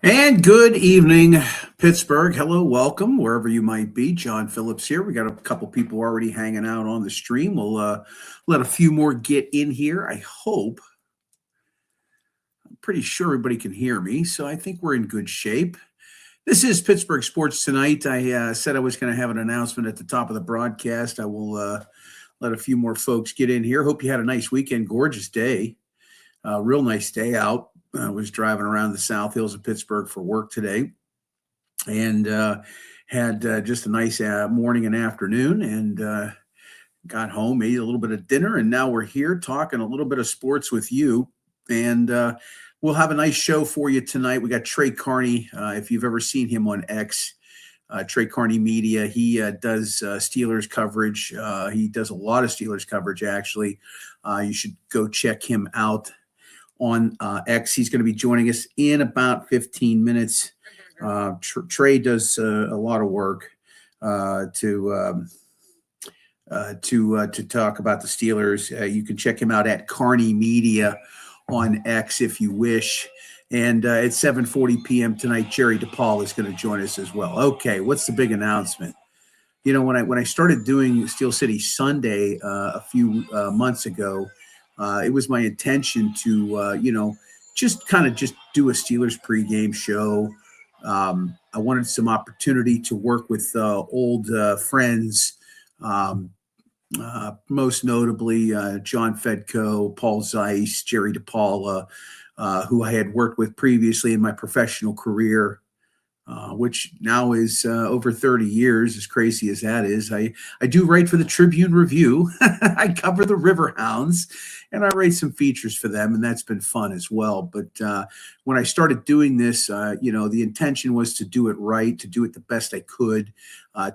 And good evening, Pittsburgh. Hello, welcome, wherever you might be. John Phillips here. We got a couple people already hanging out on the stream. We'll let a few more get in here. I hope. I'm pretty sure everybody can hear me, so I think we're in good shape. This is Pittsburgh Sports Tonight. I said I was going to have an announcement at the top of the broadcast. I will let a few more folks get in here. Hope you had a nice weekend. Gorgeous day. Real nice day out. I was driving around the South Hills of Pittsburgh for work today and had just a nice morning and afternoon and got home, ate a little bit of dinner, and now we're here talking a little bit of sports with you. And we'll have a nice show for you tonight. We got Trey Carney. If you've ever seen him on X, Trey Carney Media, he does Steelers coverage. He does a lot of Steelers coverage, actually. You should go check him out on X. He's going to be joining us in about 15 minutes. Trey does a lot of work to talk about the Steelers. You can check him out at Carney Media on X if you wish. And at 7:40 p.m. tonight, Jerry DePaul is going to join us as well. Okay, what's the big announcement? You know, when I started doing Steel City Sunday a few months ago, it was my intention to, just do a Steelers pregame show. I wanted some opportunity to work with old friends, most notably John Fedko, Paul Zeiss, Jerry DePaula, who I had worked with previously in my professional career, which now is over 30 years, as crazy as that is. I do write for the Tribune Review. I cover the Riverhounds, and I write some features for them, and that's been fun as well. But when I started doing this, the intention was to do it right, to do it the best I could,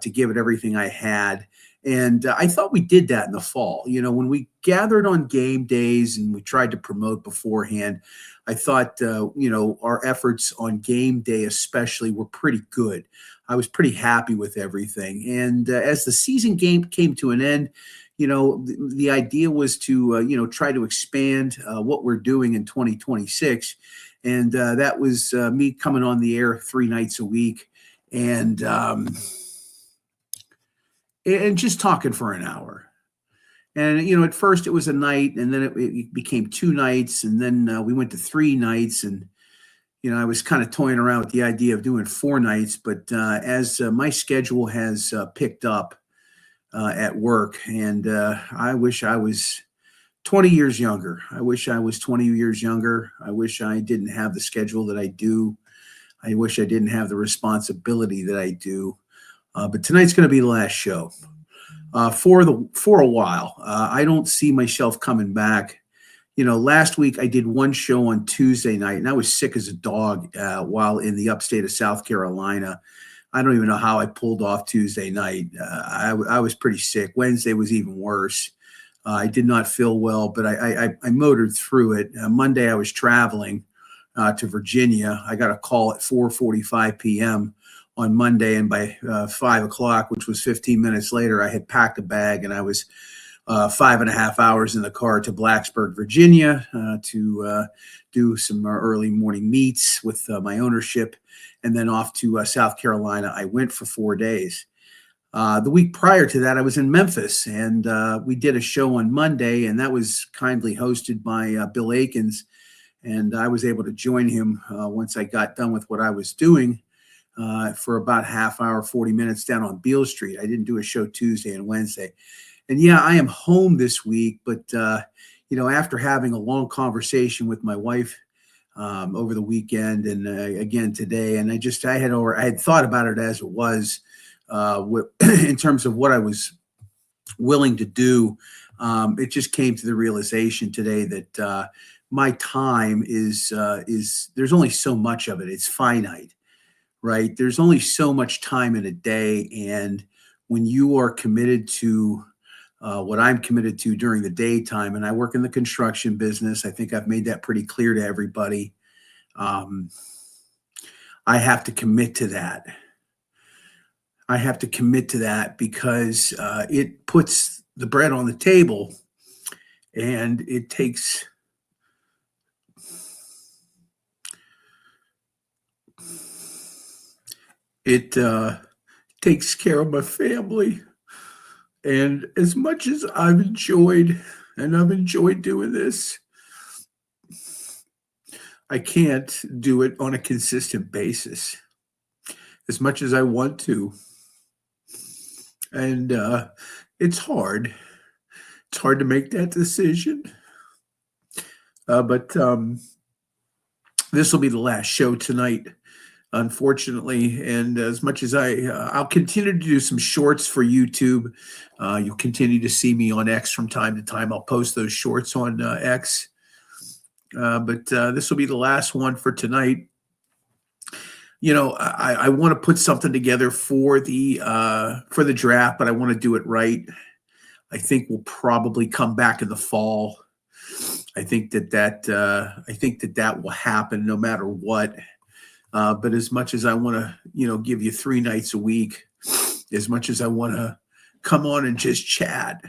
to give it everything I had. And I thought we did that in the fall. When we gathered on game days and we tried to promote beforehand, I thought, our efforts on game day especially were pretty good. I was pretty happy with everything. And as the season game came to an end, the idea was to, try to expand what we're doing in 2026. And that was me coming on the air 3 nights a week and just talking for an hour. And, at first it was a night, and then it became 2 nights, and then we went to 3 nights. And, I was kind of toying around with the idea of doing 4 nights. But as my schedule has picked up at work, and I wish I was 20 years younger. I wish I was 20 years younger. I wish I didn't have the schedule that I do. I wish I didn't have the responsibility that I do. But tonight's going to be the last show for a while. I don't see myself coming back. Last week I did 1 show on Tuesday night, and I was sick as a dog while in the upstate of South Carolina. I don't even know how I pulled off Tuesday night. I was pretty sick. Wednesday was even worse. I did not feel well, but I motored through it. Monday I was traveling to Virginia. I got a call at 4:45 p.m. on Monday, and by 5 o'clock, which was 15 minutes later, I had packed a bag, and I was 5.5 hours in the car to Blacksburg, Virginia, to do some early morning meets with my ownership, and then off to South Carolina. I went for 4 days. The week prior to that, I was in Memphis, and we did a show on Monday, and that was kindly hosted by Bill Akins, and I was able to join him once I got done with what I was doing. For about half hour, 40 minutes down on Beale Street. I didn't do a show Tuesday and Wednesday. And yeah, I am home this week, but, after having a long conversation with my wife over the weekend and again today, and I had thought about it as it was in terms of what I was willing to do. It just came to the realization today that my time is there's only so much of it. It's finite. Right? There's only so much time in a day. And when you are committed to what I'm committed to during the daytime, and I work in the construction business, I think I've made that pretty clear to everybody. I have to commit to that. I have to commit to that because it puts the bread on the table, and it takes It takes care of my family. And as much as I've enjoyed doing this, I can't do it on a consistent basis as much as I want to. And it's hard. It's hard to make that decision. But this will be the last show tonight, unfortunately. And as much as I'll continue to do some shorts for YouTube. You'll continue to see me on X from time to time. I'll post those shorts on X. But this will be the last one for tonight. You know, I want to put something together for the draft, but I want to do it right. I think we'll probably come back in the fall. I think that will happen no matter what. But as much as I want to, give you 3 nights a week, as much as I want to come on and just chat,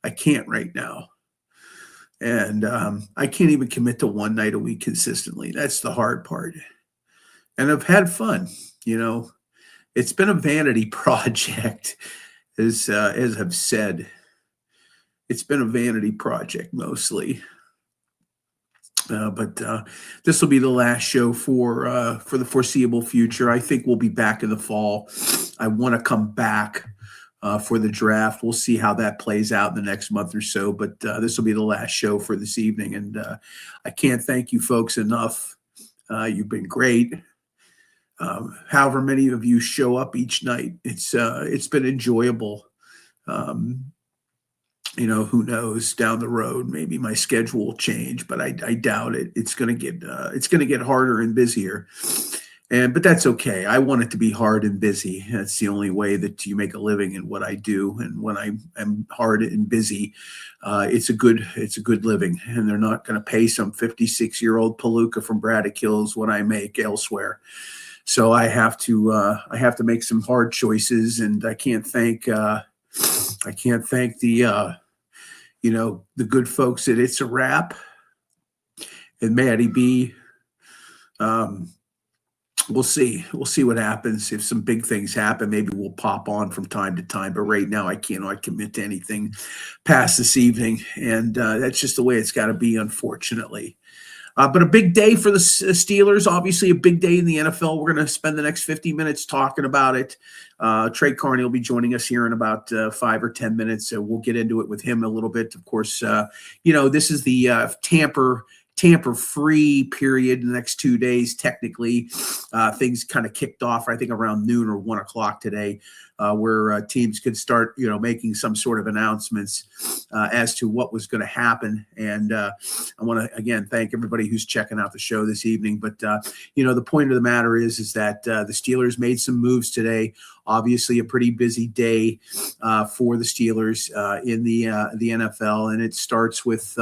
I can't right now. And I can't even commit to 1 night a week consistently. That's the hard part. And I've had fun, It's been a vanity project, as I've said. It's been a vanity project mostly. But this will be the last show for the foreseeable future. I think we'll be back in the fall. I want to come back for the draft. We'll see how that plays out in the next month or so. But this will be the last show for this evening. And I can't thank you folks enough. You've been great. However many of you show up each night, it's been enjoyable. Who knows down the road, maybe my schedule will change, but I doubt it. It's going to get harder and busier. But that's okay. I want it to be hard and busy. That's the only way that you make a living in what I do. And when I'm hard and busy, it's a good living. And they're not going to pay some 56-year-old palooka from Braddock Hills what I make elsewhere. So I have to make some hard choices, and I can't thank the the good folks at It's a Wrap and Maddie B. We'll see what happens. If some big things happen, maybe we'll pop on from time to time. But right now, I cannot commit to anything past this evening, and that's just the way it's got to be, unfortunately. But a big day for the Steelers, obviously a big day in the NFL. We're going to spend the next 50 minutes talking about it. Trey Carney will be joining us here in about 5 or 10 minutes. So we'll get into it with him a little bit. Of course, this is the tamper-free period in the next 2 days. Technically, things kind of kicked off, I think, around noon or 1 o'clock today, where teams could start, making some sort of announcements as to what was going to happen. And I want to, again, thank everybody who's checking out the show this evening. But, the point of the matter is that the Steelers made some moves today. Obviously, a pretty busy day for the Steelers in the NFL. And it starts with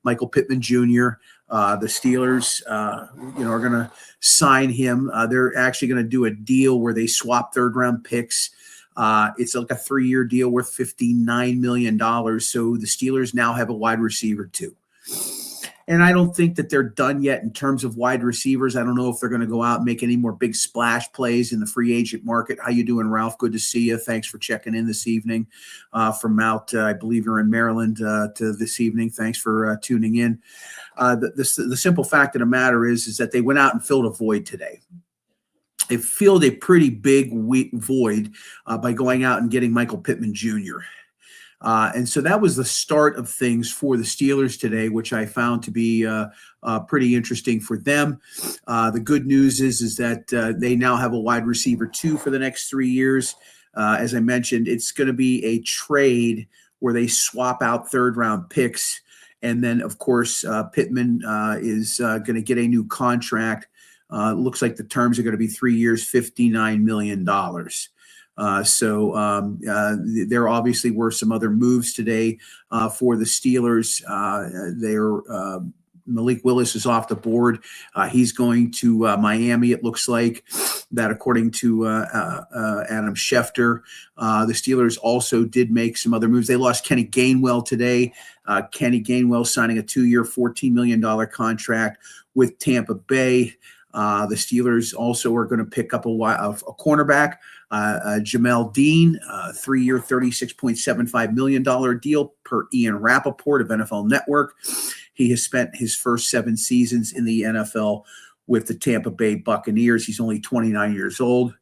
Michael Pittman Jr., the Steelers, are going to sign him. They're actually going to do a deal where they swap 3rd-round picks. It's like a 3-year deal worth $59 million. So the Steelers now have a wide receiver too. And I don't think that they're done yet in terms of wide receivers. I don't know if they're going to go out and make any more big splash plays in the free agent market. How you doing, Ralph? Good to see you. Thanks for checking in this evening from out, I believe you're in Maryland to this evening. Thanks for tuning in. The simple fact of the matter is that they went out and filled a void today. They filled a pretty big void by going out and getting Michael Pittman Jr. And so that was the start of things for the Steelers today, which I found to be pretty interesting for them. The good news is that they now have a wide receiver 2 for the next 3 years. As I mentioned, it's going to be a trade where they swap out 3rd-round picks. And then, of course, Pittman is going to get a new contract. Looks like the terms are going to be 3 years, $59 million. So there obviously were some other moves today for the Steelers. Malik Willis is off the board. He's going to Miami, it looks like, that according to Adam Schefter. The Steelers also did make some other moves. They lost Kenny Gainwell today. Kenny Gainwell signing a 2-year, $14 million contract with Tampa Bay. The Steelers also are going to pick up a cornerback, Jamel Dean, 3-year, $36.75 million deal per Ian Rappaport of NFL Network. He has spent his first 7 seasons in the NFL with the Tampa Bay Buccaneers. He's only 29 years old.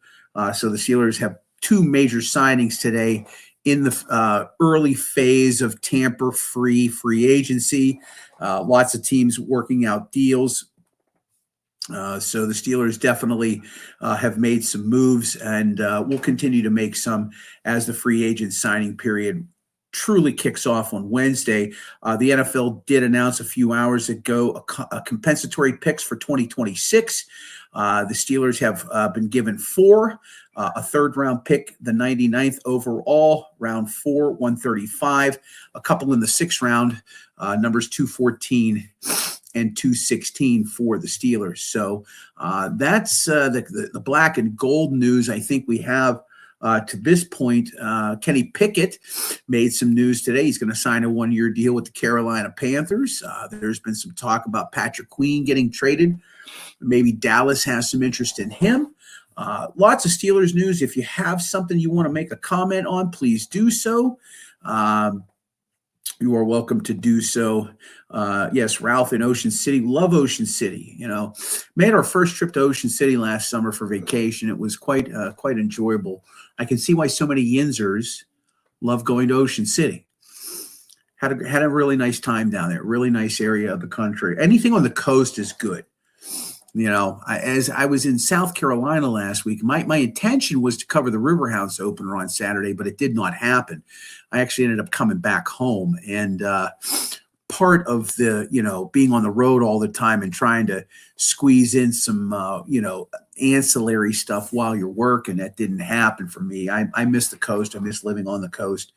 So the Steelers have 2 major signings today in the early phase of tamper-free free agency. Lots of teams working out deals. So the Steelers definitely have made some moves, and will continue to make some as the free agent signing period truly kicks off on Wednesday. The NFL did announce a few hours ago a compensatory picks for 2026. The Steelers have been given 4, a third-round pick, the 99th overall, round 4, 135, a couple in the 6th round, numbers 214 and 216 for the Steelers. So that's the black and gold news I think we have to this point. Kenny Pickett made some news today. He's going to sign a 1-year deal with the Carolina Panthers. There's been some talk about Patrick Queen getting traded. Maybe Dallas has some interest in him. Lots of Steelers news. If you have something you want to make a comment on, please do so. You are welcome to do so. Yes, Ralph in Ocean City. Love Ocean City. Made our first trip to Ocean City last summer for vacation. It was quite enjoyable. I can see why so many Yinzers love going to Ocean City. Had a really nice time down there. Really nice area of the country. Anything on the coast is good. As I was in South Carolina last week, my intention was to cover the Riverhouse opener on Saturday, but it did not happen. I actually ended up coming back home, and part of the, being on the road all the time and trying to squeeze in some, ancillary stuff while you're working, that didn't happen for me. I miss the coast. I miss living on the coast,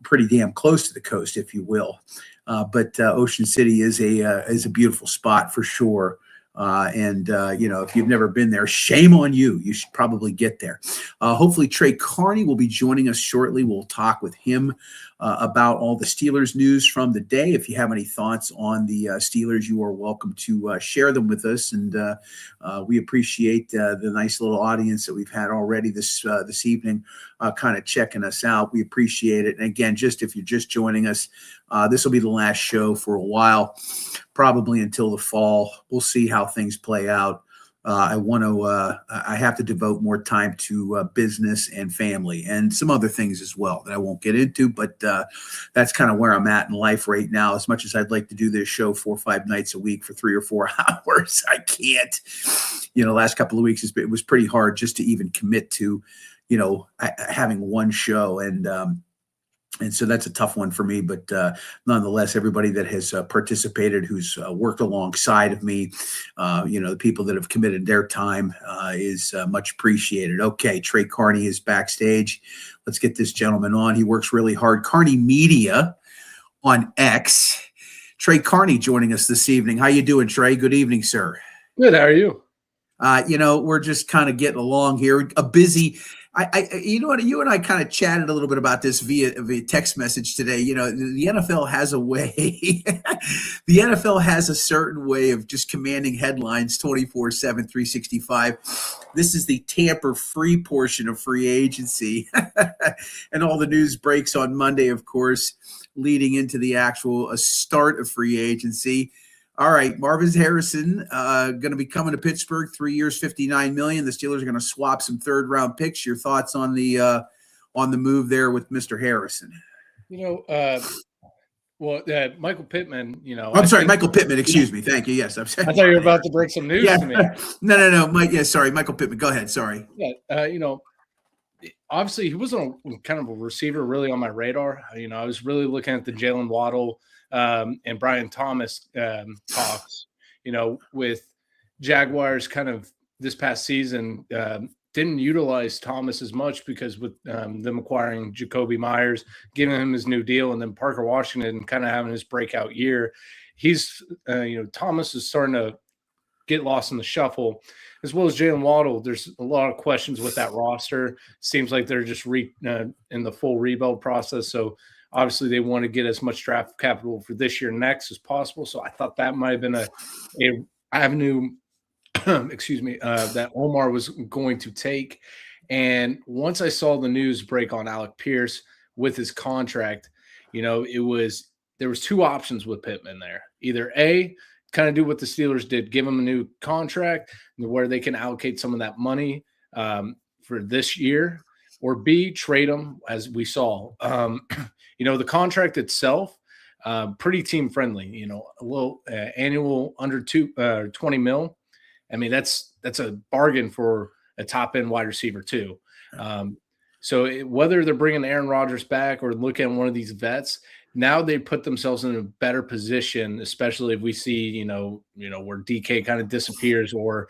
pretty damn close to the coast, if you will. But Ocean City is a beautiful spot for sure. If you've never been there, shame on you. You should probably get there. Hopefully Trey Carney will be joining us shortly. We'll talk with him about all the Steelers news from the day. If you have any thoughts on the Steelers, you are welcome to share them with us. And we appreciate the nice little audience that we've had already this evening, kind of checking us out. We appreciate it. And again, if you're just joining us, this will be the last show for a while, probably until the fall. We'll see how things play out. I have to devote more time to business and family and some other things as well that I won't get into, but that's kind of where I'm at in life right now. As much as I'd like to do this show 4 or 5 nights a week for 3 or 4 hours, I can't. Last couple of weeks, it was pretty hard just to even commit to, having one show. And so that's a tough one for me, but nonetheless, everybody that has participated, who's worked alongside of me, the people that have committed their time is much appreciated. Okay, Trey Carney is backstage. Let's get this gentleman on. He works really hard. Carney Media on X. Trey Carney joining us this evening. How you doing, Trey? Good evening, sir. Good. How are you? We're just kind of getting along here. A busy. You and I kind of chatted a little bit about this via text message today. The NFL has a way. The NFL has a certain way of just commanding headlines 24/7, 365. This is the tamper-free portion of free agency, and all the news breaks on Monday, of course, leading into the actual start of free agency. All right, Marvin Harrison going to be coming to Pittsburgh, 3 years, $59 million. The Steelers are going to swap some third-round picks. Your thoughts on the move there with Mr. Harrison? Michael Pittman. I'm sorry, Michael Pittman. Excuse me. Thank you. Yes, I'm sorry. I thought you were about to break some news to me. No. Mike. Yeah, sorry, Michael Pittman. Go ahead. Sorry. Yeah. Obviously, he wasn't kind of a receiver really on my radar. I was really looking at the Jalen Waddle and Brian Thomas talks, with Jaguars kind of this past season, didn't utilize Thomas as much because with them acquiring Jacoby Myers, giving him his new deal, and then Parker Washington kind of having his breakout year, he's, Thomas is starting to get lost in the shuffle, as well as Jalen Waddle. There's a lot of questions with that roster. Seems like they're just in the full rebuild process. So obviously, they want to get as much draft capital for this year and next as possible. So I thought that might have been a avenue excuse me, that Omar was going to take. And once I saw the news break on Alec Pierce with his contract, there was two options with Pittman there. Either A, kind of do what the Steelers did, give him a new contract where they can allocate some of that money for this year, or B, trade him, as we saw. The contract itself, pretty team friendly, a little annual under 20 mil. I mean, that's a bargain for a top end wide receiver too. Whether they're bringing Aaron Rodgers back or looking at one of these vets, now they put themselves in a better position, especially if we see, where DK kind of disappears or,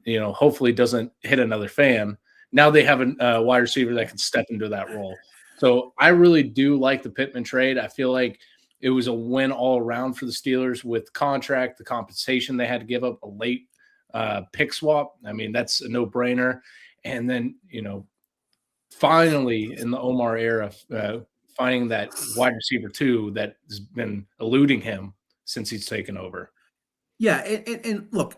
hopefully doesn't hit another fan. Now they have a wide receiver that can step into that role. So I really do like the Pittman trade. I feel like it was a win all around for the Steelers with contract, the compensation they had to give up, a late pick swap. I mean, that's a no-brainer. And then, finally in the Omar era, finding that wide receiver too that has been eluding him since he's taken over. Yeah, and look,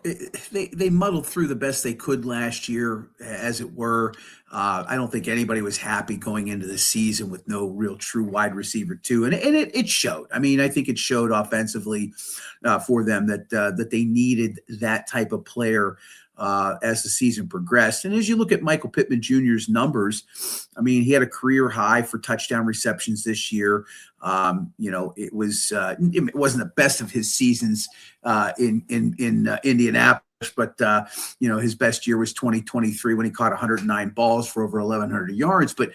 they muddled through the best they could last year, as it were. I don't think anybody was happy going into the season with no real true wide receiver too, and it showed. I mean, I think it showed offensively for them that they needed that type of player as the season progressed. And as you look at Michael Pittman Jr.'s numbers, I mean, he had a career high for touchdown receptions this year. It wasn't the best of his seasons in Indianapolis, but his best year was 2023 when he caught 109 balls for over 1,100 yards. But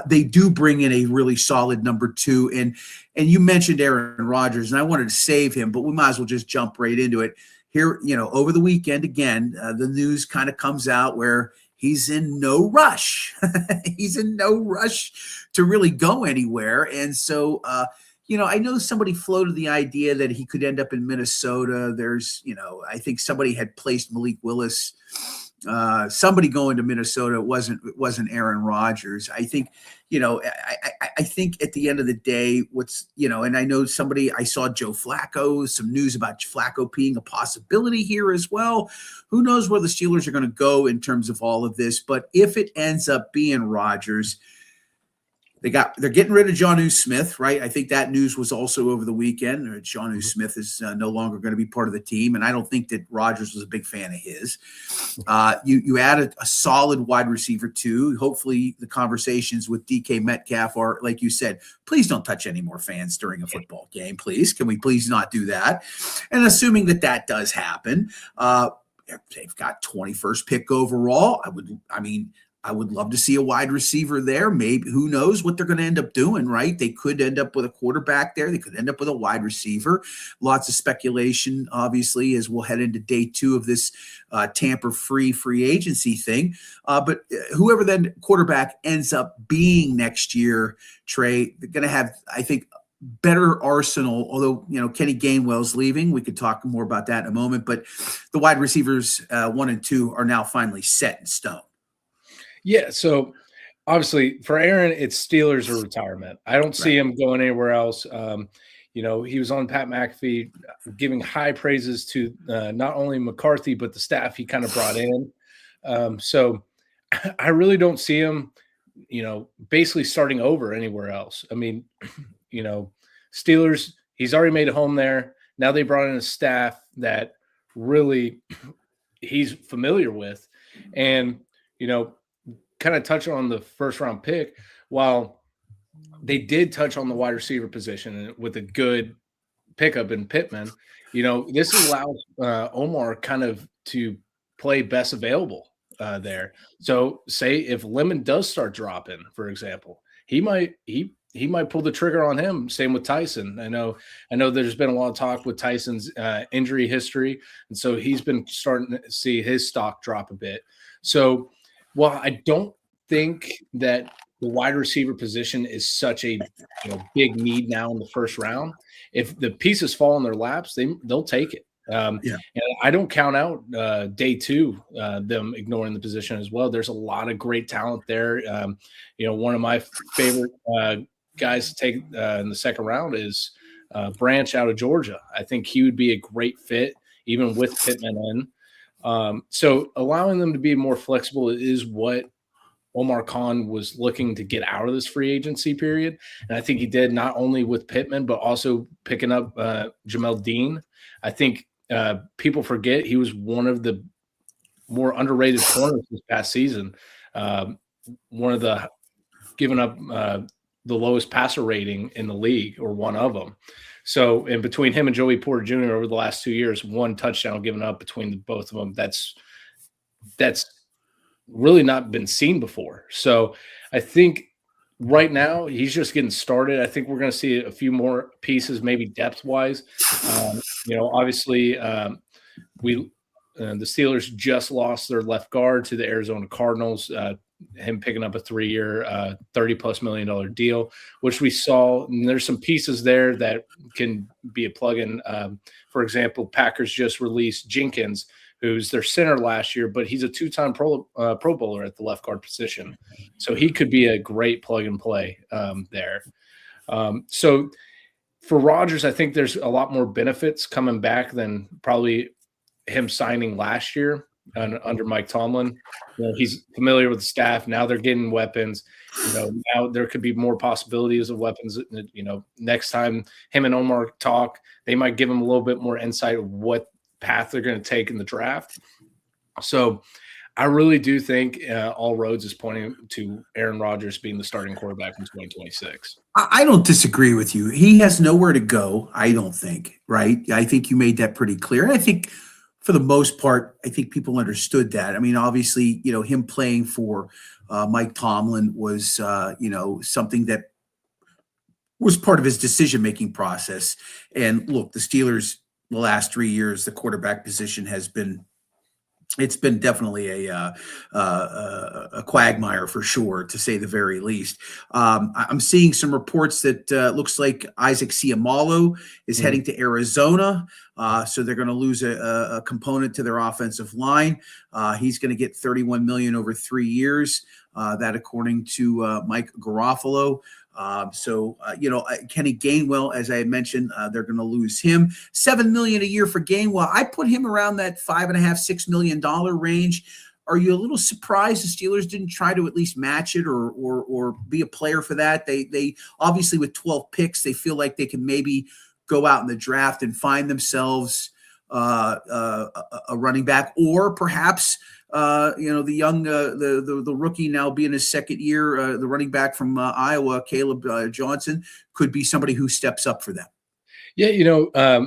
they do bring in a really solid number two. And you mentioned Aaron Rodgers, and I wanted to save him, but we might as well just jump right into it. Here, over the weekend, again, the news kind of comes out where he's in no rush. He's in no rush to really go anywhere. And so, I know somebody floated the idea that he could end up in Minnesota. There's, I think somebody had placed Malik Willis. Somebody going to Minnesota. It wasn't Aaron Rodgers. I think, I think at the end of the day, and I know I saw Joe Flacco, some news about Flacco being a possibility here as well. Who knows where the Steelers are going to go in terms of all of this? But if it ends up being Rodgers, they're getting rid of Jonnu Smith, right? I think that news was also over the weekend. Jonnu Smith is no longer going to be part of the team, and I don't think that Rodgers was a big fan of his. You added a solid wide receiver too. Hopefully, the conversations with DK Metcalf are, like you said, please don't touch any more fans during a football game, please. Can we please not do that? And assuming that does happen, they've got 21st pick overall. I would love to see a wide receiver there. Maybe, who knows what they're going to end up doing, right? They could end up with a quarterback there. They could end up with a wide receiver. Lots of speculation, obviously, as we'll head into day 2 of this tamper-free free agency thing. But whoever then quarterback ends up being next year, Trey, they're going to have, I think, better arsenal, although, Kenny Gainwell's leaving. We could talk more about that in a moment. But the wide receivers 1 and 2 are now finally set in stone. Yeah, so obviously for Aaron, it's Steelers or retirement. I don't see him going anywhere else. He was on Pat McAfee giving high praises to not only McCarthy, but the staff he kind of brought in. So I really don't see him, basically starting over anywhere else. I mean, Steelers, he's already made a home there. Now they brought in a staff that really he's familiar with. And, kind of touch on the first round pick, while they did touch on the wide receiver position with a good pickup in Pittman, this allows Omar kind of to play best available there. So say if Lemon does start dropping, for example, he might pull the trigger on him. Same with Tyson. I know there's been a lot of talk with Tyson's injury history. And so he's been starting to see his stock drop a bit. So, well, I don't think that the wide receiver position is such a big need now in the first round. If the pieces fall in their laps, they'll take it. And I don't count out day 2 them ignoring the position as well. There's a lot of great talent there. One of my favorite guys to take in the second round is Branch out of Georgia. I think he would be a great fit, even with Pittman in. So allowing them to be more flexible is what Omar Khan was looking to get out of this free agency period. And I think he did, not only with Pittman, but also picking up Jamel Dean. I think people forget he was one of the more underrated corners this past season. One of the giving up the lowest passer rating in the league, or one of them. So in between him and Joey Porter Jr. over the last 2 years, 1 touchdown given up between the both of them. That's really not been seen before. So I think right now he's just getting started. I think we're going to see a few more pieces, maybe depth wise. Obviously the Steelers just lost their left guard to the Arizona Cardinals. Him picking up a 3-year, $30+ million deal, which we saw. And there's some pieces there that can be a plug-in. For example, Packers just released Jenkins, who's their center last year, but he's a 2-time Pro Bowler at the left guard position. So he could be a great plug and play there. So for Rodgers, I think there's a lot more benefits coming back than probably him signing last year under Mike Tomlin. He's familiar with the staff. Now they're getting weapons. Now there could be more possibilities of weapons. Next time him and Omar talk, they might give him a little bit more insight of what path they're going to take in the draft. So I really do think all roads is pointing to Aaron Rodgers being the starting quarterback in 2026. I don't disagree with you. He has nowhere to go, I don't think, right? I think you made that pretty clear. And I think for the most part, I think people understood that. I mean, obviously, him playing for Mike Tomlin was, something that was part of his decision-making process. And look, the Steelers, the last 3 years, the quarterback position has been definitely a quagmire for sure, to say the very least. I'm seeing some reports that looks like Isaac Seumalo is heading to Arizona. So they're going to lose a component to their offensive line. He's going to get $31 million over 3 years. That according to Mike Garofalo. Kenny Gainwell, as I had mentioned, they're going to lose him. $7 million a year for Gainwell. I put him around that $5.5–6 million range. Are you a little surprised the Steelers didn't try to at least match it or be a player for that? They obviously, with 12 picks, they feel like they can maybe go out in the draft and find themselves a running back, or perhaps the young the rookie, now being his second year, the running back from Iowa, Caleb Johnson, could be somebody who steps up for them. Yeah,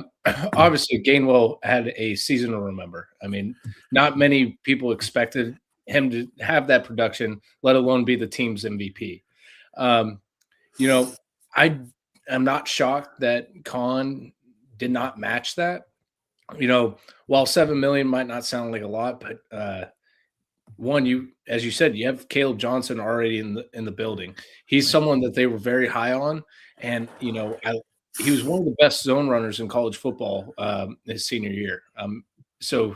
obviously Gainwell had a season to remember. I mean, not many people expected him to have that production, let alone be the team's MVP. I'm not shocked that Khan did not match that. While $7 million might not sound like a lot, but one, as you said, you have Caleb Johnson already in the building. He's someone that they were very high on, and he was one of the best zone runners in college football his senior year. So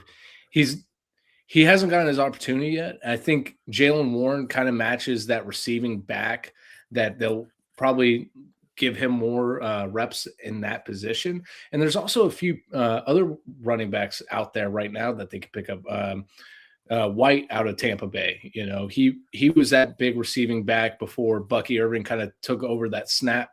he hasn't gotten his opportunity yet. I think Jaylen Warren kind of matches that receiving back that they'll probably give him more reps in that position. And there's also a few other running backs out there right now that they could pick up. White out of Tampa Bay, he was that big receiving back before Bucky Irving kind of took over that snap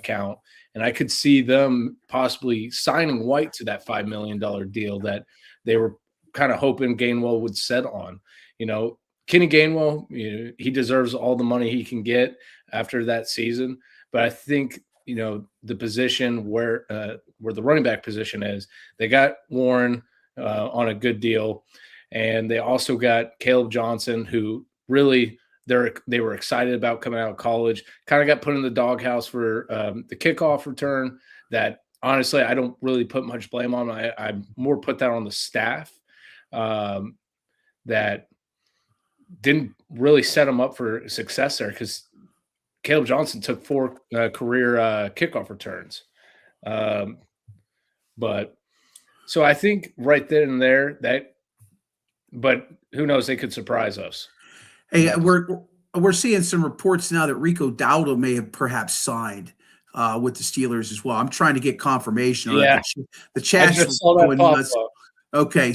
count. And I could see them possibly signing White to that $5 million deal that they were kind of hoping Gainwell would set on. Kenny Gainwell, he deserves all the money he can get after that season. But I think, the position where the running back position is, they got Warren on a good deal. And they also got Caleb Johnson, who really they were excited about coming out of college, kind of got put in the doghouse for the kickoff return that, honestly, I don't really put much blame on. I more put that on the staff that didn't really set them up for success there, because Caleb Johnson took 4 career kickoff returns. But so I think right then and there but who knows, they could surprise us. Hey, we're seeing some reports now that Rico Dowdle may have perhaps signed with the Steelers as well. I'm trying to get confirmation on that. The chat's going nuts. Okay,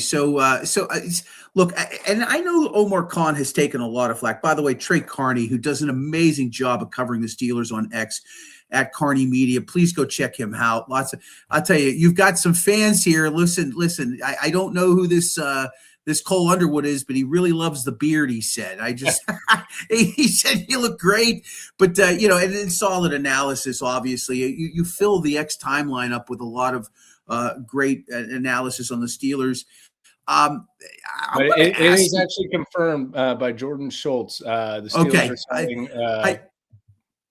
look, and I know Omar Khan has taken a lot of flack. By the way, Trey Carney, who does an amazing job of covering the Steelers on X at Carney Media, please go check him out. I'll tell you, you've got some fans here. Listen. I don't know who this Cole Underwood is, but he really loves the beard. He said, he said you look great, but and then solid analysis. Obviously, you fill the X timeline up with a lot of great analysis on the Steelers. It is actually confirmed by Jordan Schultz. The Steelers are signing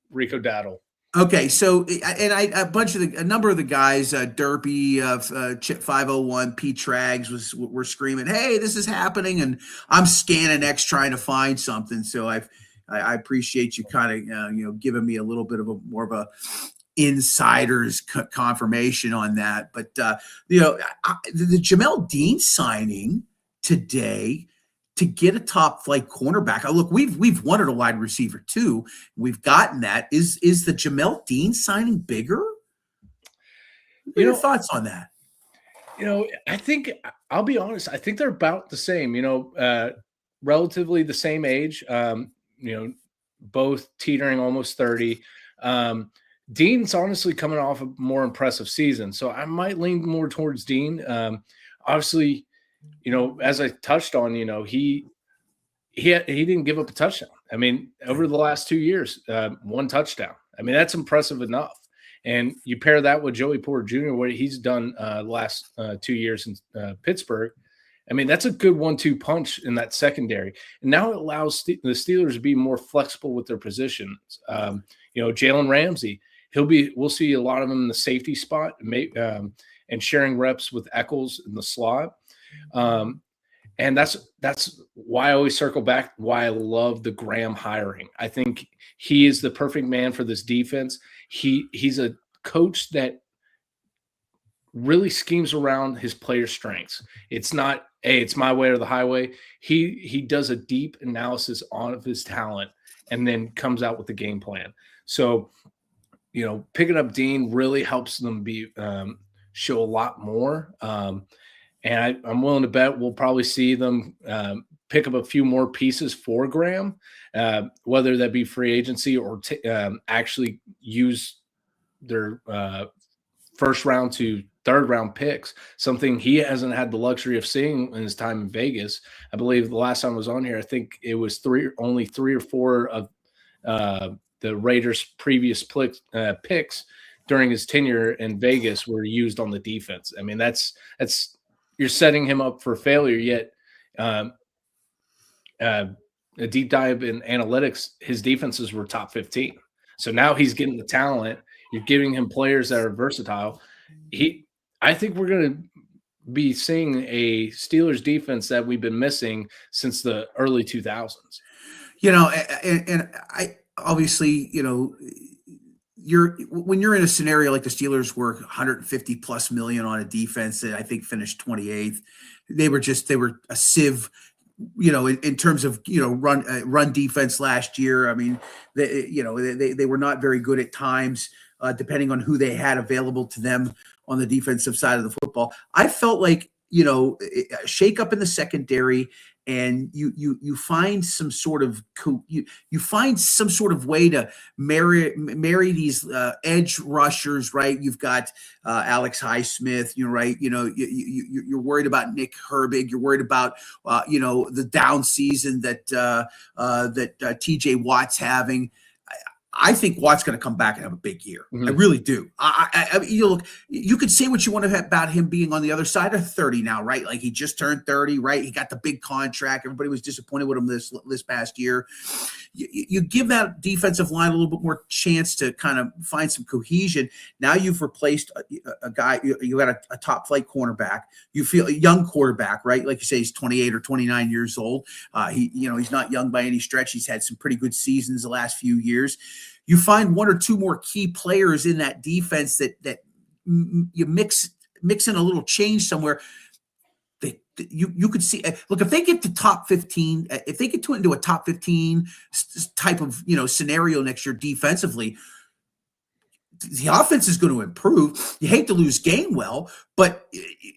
Rico Dowdle. Okay, so a number of the guys, Derpy, Chip 501, Pete Trags were screaming, "Hey, this is happening!" And I'm scanning X trying to find something. So I appreciate you kind of giving me a little bit of more of a insider's confirmation on that. But the Jamel Dean signing today to get a top flight cornerback. Look, we've wanted a wide receiver too. We've gotten that. Is the Jamel Dean signing bigger? What are your thoughts on that? I think, I'll be honest, I think they're about the same, relatively the same age, both teetering almost 30. Dean's honestly coming off a more impressive season, so I might lean more towards Dean. Obviously, as I touched on, he didn't give up a touchdown. I mean, over the last 2 years, 1 touchdown. I mean, that's impressive enough. And you pair that with Joey Porter Jr., what he's done the last 2 years in Pittsburgh. I mean, that's a good 1-2 punch in that secondary. And now it allows the Steelers to be more flexible with their positions. Jalen Ramsey, we'll see a lot of him in the safety spot, and sharing reps with Eccles in the slot. And that's why I always circle back, why I love the Graham hiring. I think he is the perfect man for this defense. He's a coach that really schemes around his players' strengths. It's not, hey, it's my way or the highway. He does a deep analysis of his talent and then comes out with the game plan. So, picking up Dean really helps them show a lot more. And I'm willing to bet we'll probably see them pick up a few more pieces for Graham, whether that be free agency or actually use their first round to third round picks, something he hasn't had the luxury of seeing in his time in Vegas. I believe the last time I was on here, I think it was only 3 or 4 of the Raiders' previous picks during his tenure in Vegas were used on the defense. I mean, that's you're setting him up for failure, yet a deep dive in analytics, his defenses were top 15. So now he's getting the talent. You're giving him players that are versatile. I think we're going to be seeing a Steelers defense that we've been missing since the early 2000s. And I obviously, when you're in a scenario like the Steelers were 150 plus million on a defense that I think finished 28th, they were a sieve, in terms of, run defense last year. I mean, they were not very good at times, depending on who they had available to them on the defensive side of the football. I felt like, a shake up in the secondary, and you find some sort of you find some sort of way to marry these edge rushers, right? You've got Alex Highsmith, right? You're worried about Nick Herbig. You're worried about the down season that TJ Watt's having. I think Watt's going to come back and have a big year. Mm-hmm. I really do. You could say what you want to about him being on the other side of 30 now, right? Like he just turned 30, right? He got the big contract. Everybody was disappointed with him this past year. You give that defensive line a little bit more chance to kind of find some cohesion. Now you've replaced a guy. You got a top flight cornerback. You feel a young quarterback, right? Like you say, he's 28 or 29 years old. He's not young by any stretch. He's had some pretty good seasons the last few years. You find 1 or 2 more key players in that defense that you mix in a little change somewhere. You could see. Look, if they get to top 15, if they get into a top 15 type of scenario next year defensively, the offense is going to improve. You hate to lose Gainwell, but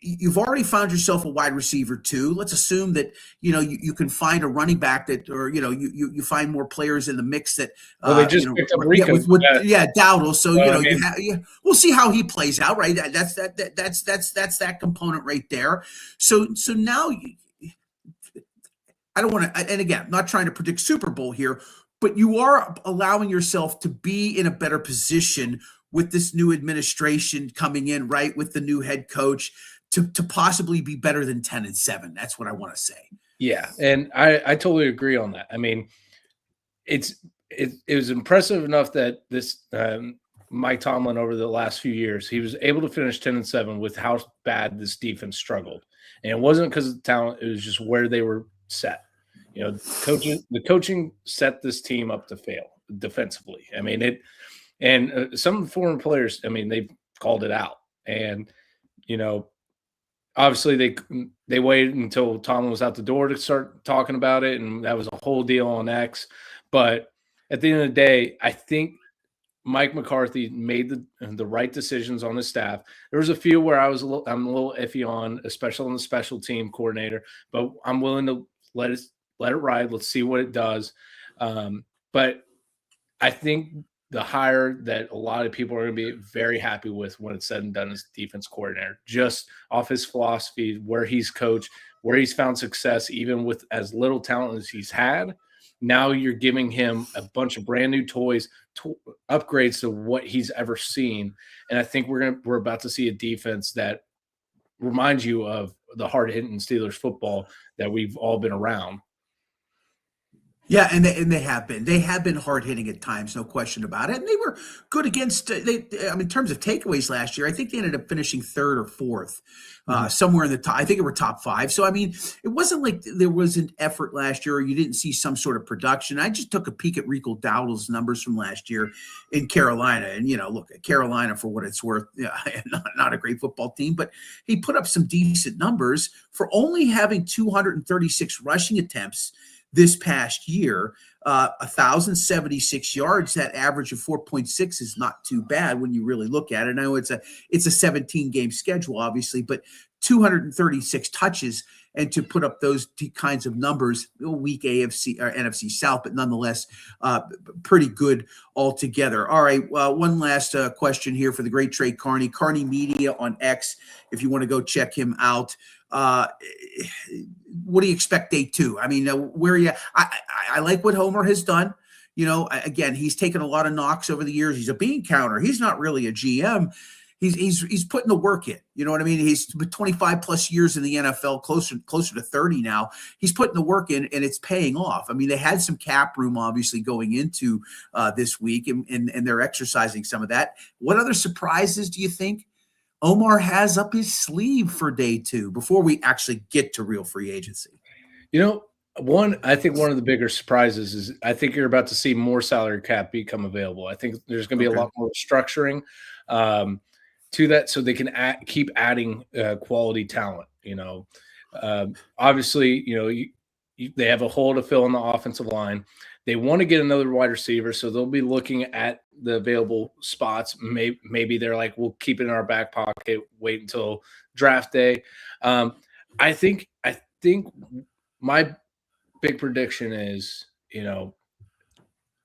you've already found yourself a wide receiver too. Let's assume that you can find a running back that, or you find more players in the mix that. Well, they just picked up Rico. Dowdle. So we'll see how he plays out. Right, that's that component right there. So now I don't want to. And again, I'm not trying to predict Super Bowl here, but you are allowing yourself to be in a better position with this new administration coming in, right, with the new head coach to possibly be better than 10-7. That's what I want to say. Yeah, and I totally agree on that. I mean, it was impressive enough that this Mike Tomlin over the last few years, he was able to finish 10-7 with how bad this defense struggled. And it wasn't because of the talent, it was just where they were set. The coaching set this team up to fail defensively. I mean, some foreign players, I mean, they've called it out. And, obviously they waited until Tomlin was out the door to start talking about it, and that was a whole deal on X. But at the end of the day, I think Mike McCarthy made the right decisions on his staff. There was a few where I'm a little iffy on, especially on the special team coordinator, but I'm willing to let it ride. Let's see what it does. But I think the hire that a lot of people are going to be very happy with when it's said and done is defense coordinator, just off his philosophy, where he's coached, where he's found success, even with as little talent as he's had. Now you're giving him a bunch of brand new toys, upgrades to what he's ever seen. And I think we're about to see a defense that reminds you of the hard-hitting Steelers football that we've all been around. Yeah, and they have been hard hitting at times, no question about it. And they were good against. In terms of takeaways last year, I think they ended up finishing third or fourth, somewhere in the top. I think it were top 5. So it wasn't like there was an effort last year, or you didn't see some sort of production. I just took a peek at Rico Dowdle's numbers from last year in Carolina, and look at Carolina for what it's worth. Not a great football team, but he put up some decent numbers for only having 236 rushing attempts this past year. 1,076 yards. That average of 4.6 is not too bad when you really look at it. I know it's a 17-game schedule, obviously, but 236 touches, and to put up those kinds of numbers, weak AFC or NFC South, but nonetheless pretty good altogether. All right, one last question here for the great Trey Carney Media on X, if you want to go check him out. What do you expect day 2? I mean, I like what Homer has done. Again, he's taken a lot of knocks over the years. He's a bean counter. He's not really a GM. He's putting the work in. You know what I mean? He's 25 plus years in the NFL, closer to 30 now. He's putting the work in, and it's paying off. I mean, they had some cap room, obviously, going into this week, and they're exercising some of that. What other surprises do you think Omar has up his sleeve for day 2 before we actually get to real free agency? I think one of the bigger surprises is I think you're about to see more salary cap become available. I think there's going to be a lot more structuring to that, so they can keep adding quality talent. Obviously, they have a hole to fill in the offensive line. They want to get another wide receiver, so they'll be looking at the available spots. Maybe they're like, we'll keep it in our back pocket, wait until draft day. I think my big prediction is,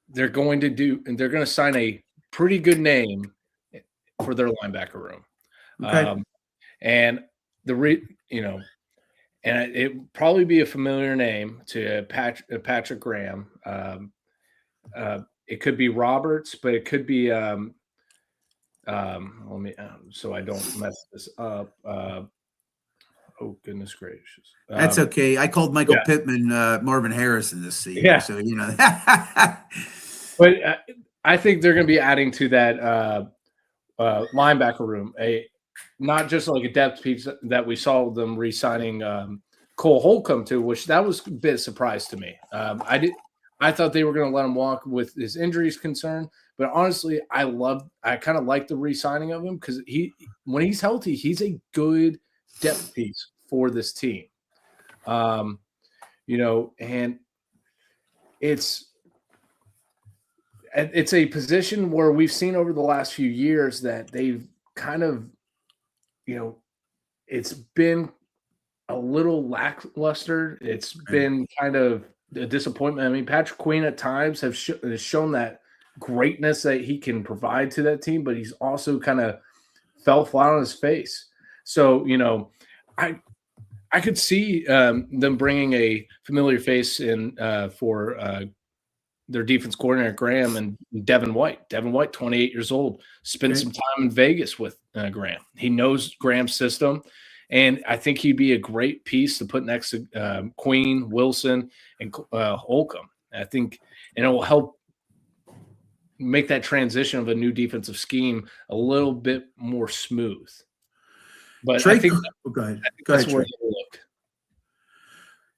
they're going to sign a pretty good name for their linebacker room. Okay. And and it probably be a familiar name to Patrick Graham. It could be Roberts, but it could be let me so I don't mess this up. Oh, goodness gracious. That's okay. I called Michael Pittman Marvin Harrison this season. Yeah. So But I think they're going to be adding to that linebacker room, not just like a depth piece that we saw them re-signing Cole Holcomb to, which that was a bit of surprise to me. I thought they were going to let him walk with his injuries concerned, but honestly, I kind of like the re-signing of him because when he's healthy, he's a good depth piece for this team. And it's it's a position where we've seen over the last few years that they've kind of, it's been a little lackluster. It's been kind of a disappointment. I mean, Patrick Queen at times has shown that greatness that he can provide to that team, but he's also kind of fell flat on his face. So, I could see them bringing a familiar face in for their defense coordinator, Graham, and Devin White. Devin White, 28 years old, spent some time in Vegas with Graham. He knows Graham's system, and I think he'd be a great piece to put next to Queen, Wilson, and Holcomb. I think, and it will help make that transition of a new defensive scheme a little bit more smooth. But I think, go ahead. That's where he'll look.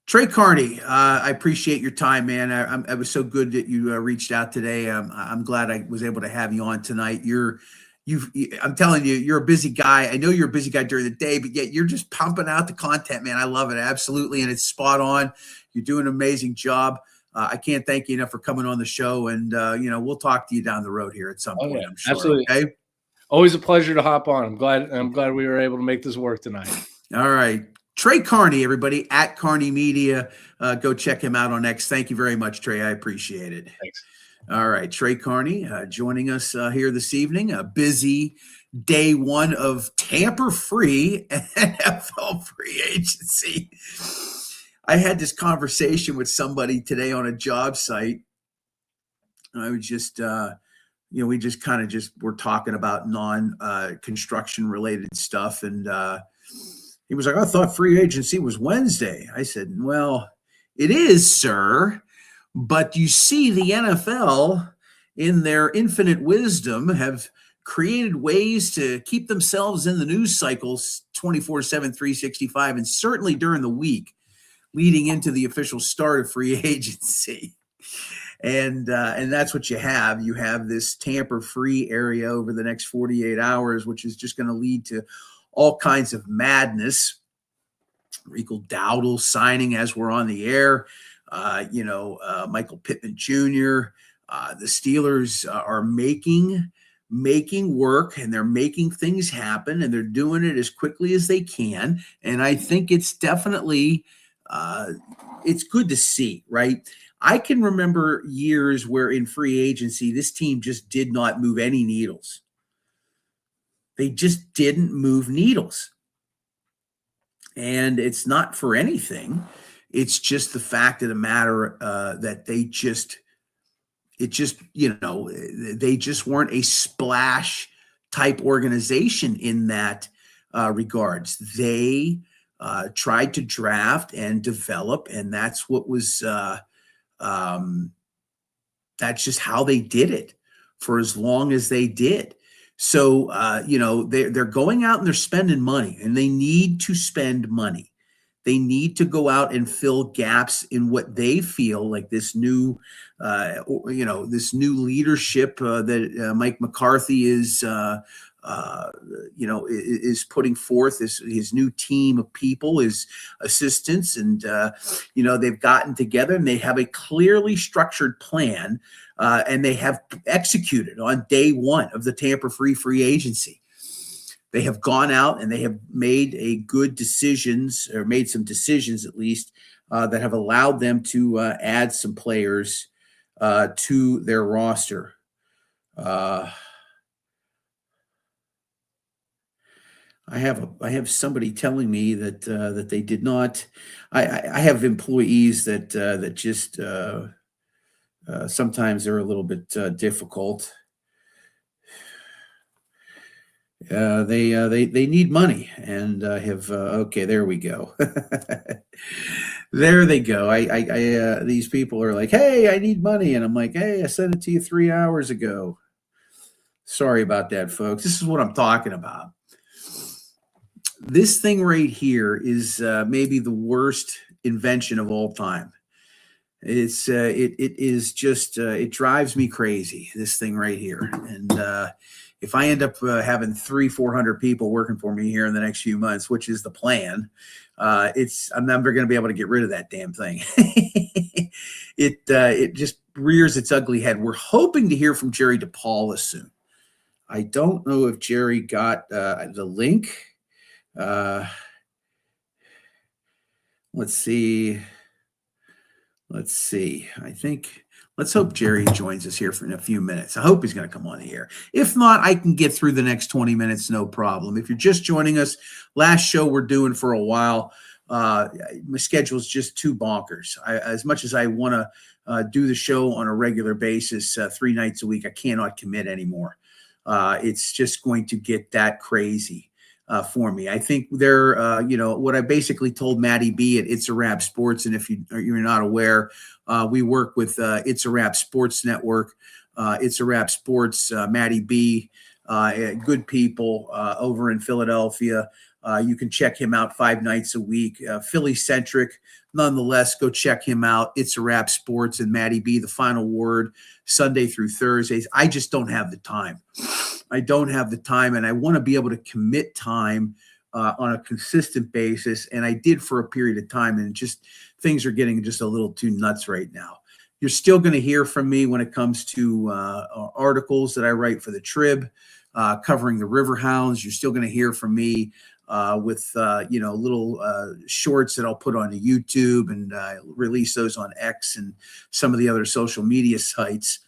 Trey Carney, I appreciate your time, man. It was so good that you reached out today. I'm glad I was able to have you on tonight. I'm telling you, you're a busy guy. I know you're a busy guy during the day, but yet you're just pumping out the content, man. I love it. Absolutely. And it's spot on. You're doing an amazing job. I can't thank you enough for coming on the show. And, we'll talk to you down the road here at some point. I'm sure. Absolutely. Okay? Always a pleasure to hop on. I'm glad we were able to make this work tonight. All right. Trey Carney, everybody, at Carney Media. Go check him out on X. Thank you very much, Trey. I appreciate it. Thanks. All right. Trey Carney joining us here this evening. A busy day one of tamper-free NFL free agency. I had this conversation with somebody today on a job site. I was just, we just kind of were talking about non-construction related stuff. And he was like, I thought free agency was Wednesday. I said, well, it is, sir. But you see, the NFL, in their infinite wisdom, have created ways to keep themselves in the news cycles 24/7, 365, and certainly during the week leading into the official start of free agency. And that's what you have. You have this tamper-free area over the next 48 hours, which is just going to lead to all kinds of madness. Rico Dowdle signing as we're on the air. Michael Pittman Jr. The Steelers are making work, and they're making things happen, and they're doing it as quickly as they can. And I think it's definitely it's good to see, right? I can remember years where in free agency, this team just did not move any needles. They just didn't move needles. And it's not for anything. It's just the fact of the matter that they just weren't a splash type organization in that regards. They tried to draft and develop, and that's what was that's just how they did it for as long as they did. So, they're going out and they're spending money, and they need to spend money. They need to go out and fill gaps in what they feel like this new, this new leadership that Mike McCarthy is putting forth his new team of people, his assistants, and they've gotten together and they have a clearly structured plan, and they have executed on day one of the tamper-free free agency. They have gone out and they have made made some decisions at least that have allowed them to add some players to their roster. I have somebody telling me that they did not. I have employees that just sometimes they're a little bit difficult. They need money, and have okay. There we go. There they go. These people are like, hey, I need money, and I'm like, hey, I sent it to you 3 hours ago. Sorry about that, folks. This is what I'm talking about. This thing right here is maybe the worst invention of all time. It is just it drives me crazy, this thing right here. And if I end up having 300-400 people working for me here in the next few months, which is the plan, I'm never going to be able to get rid of that damn thing. It just rears its ugly head. We're hoping to hear from Jerry DePaula soon. I don't know if Jerry got the link. Let's see. Let's hope Jerry joins us here in a few minutes. I hope he's going to come on the air. If not, I can get through the next 20 minutes, no problem. If you're just joining us, last show we're doing for a while, my schedule is just too bonkers. As much as I want to do the show on a regular basis, 3 nights a week, I cannot commit anymore. It's just going to get that crazy for me. I think what I basically told Maddie B at It's a Wrap Sports, and if you're not aware, we work with It's a Wrap Sports Network, It's a Wrap Sports, Maddie B, good people over in Philadelphia. You can check him out 5 nights a week, Philly-centric. Nonetheless, go check him out. It's a Wrap Sports and Maddie B, the final word, Sunday through Thursdays. I just don't have the time. I don't have the time, and I want to be able to commit time on a consistent basis. And I did for a period of time, and just things are getting just a little too nuts right now. You're still going to hear from me when it comes to articles that I write for the Trib, covering the Riverhounds. You're still going to hear from me with little shorts that I'll put on YouTube and release those on X and some of the other social media sites.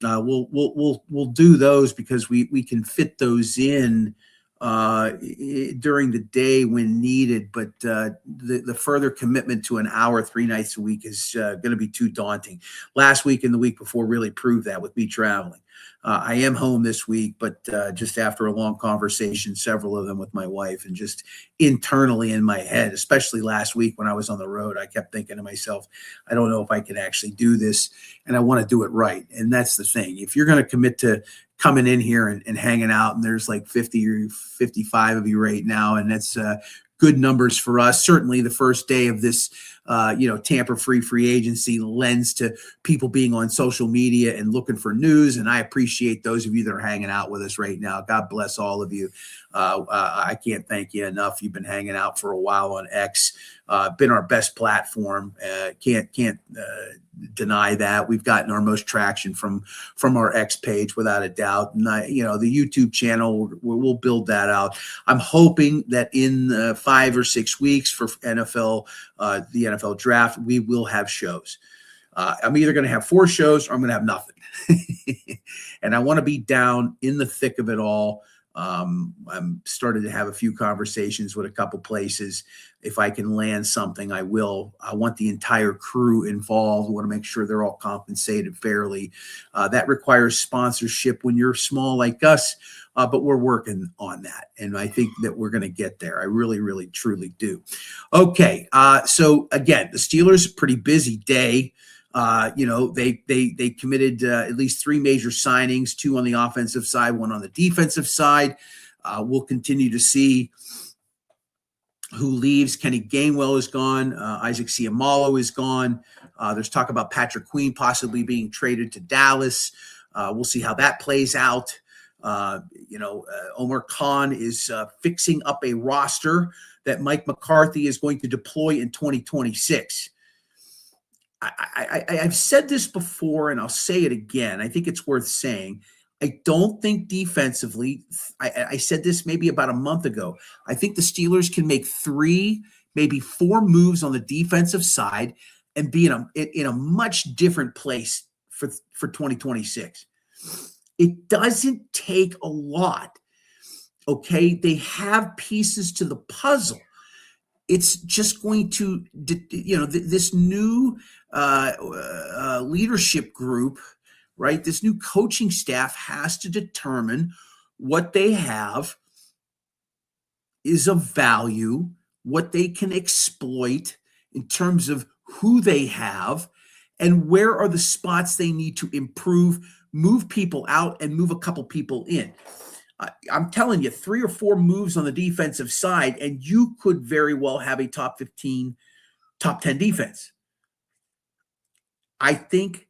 We'll do those because we can fit those in during the day when needed, but the further commitment to an hour 3 nights a week is going to be too daunting. Last week and the week before really proved that with me traveling. I am home this week, but just after a long conversation, several of them with my wife, and just internally in my head, especially last week when I was on the road, I kept thinking to myself, I don't know if I can actually do this, and I want to do it right. And that's the thing. If you're going to commit to coming in here and hanging out, and there's like 50 or 55 of you right now, and that's good numbers for us. Certainly the first day of this tamper-free free agency lends to people being on social media and looking for news, and I appreciate those of you that are hanging out with us right now. God bless all of you. I can't thank you enough. You've been hanging out for a while on X, been our best platform. Can't deny that. We've gotten our most traction from our X page without a doubt. And the YouTube channel, we'll build that out. I'm hoping that in 5 or 6 weeks for the NFL draft, we will have shows. I'm either going to have 4 shows or I'm going to have nothing. And I want to be down in the thick of it all. I'm started to have a few conversations with a couple places. If I can land something, I will. I want the entire crew involved. I want to make sure they're all compensated fairly. That requires sponsorship when you're small like us, but we're working on that. And I think that we're going to get there. I really, really, truly do. Okay. So again, the Steelers, pretty busy day. They committed at least 3 major signings, 2 on the offensive side, 1 on the defensive side. We'll continue to see who leaves. Kenny Gainwell is gone. Isaac Seumalo is gone. There's talk about Patrick Queen possibly being traded to Dallas. We'll see how that plays out. Omar Khan is fixing up a roster that Mike McCarthy is going to deploy in 2026. I've said this before, and I'll say it again. I think it's worth saying. I don't think defensively, I said this maybe about a month ago, I think the Steelers can make 3, maybe 4 moves on the defensive side and be in a much different place for 2026. It doesn't take a lot, okay? They have pieces to the puzzle. It's just going to, this new leadership group, right? This new coaching staff has to determine what they have is of value, what they can exploit in terms of who they have, and where are the spots they need to improve, move people out, and move a couple people in. I'm telling you, 3 or 4 moves on the defensive side, and you could very well have a top 15, top 10 defense. I think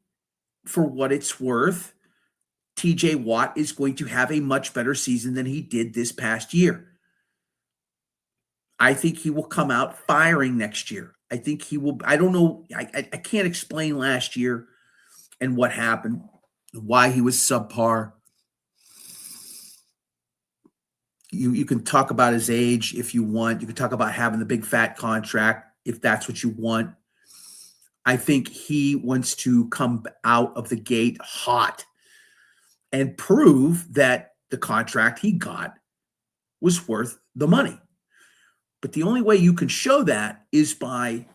for what it's worth, TJ Watt is going to have a much better season than he did this past year. I think he will come out firing next year. I think he will. I don't know. I can't explain last year and what happened, why he was subpar. You can talk about his age if you want. You can talk about having the big fat contract if that's what you want. I think he wants to come out of the gate hot and prove that the contract he got was worth the money. But the only way you can show that is by,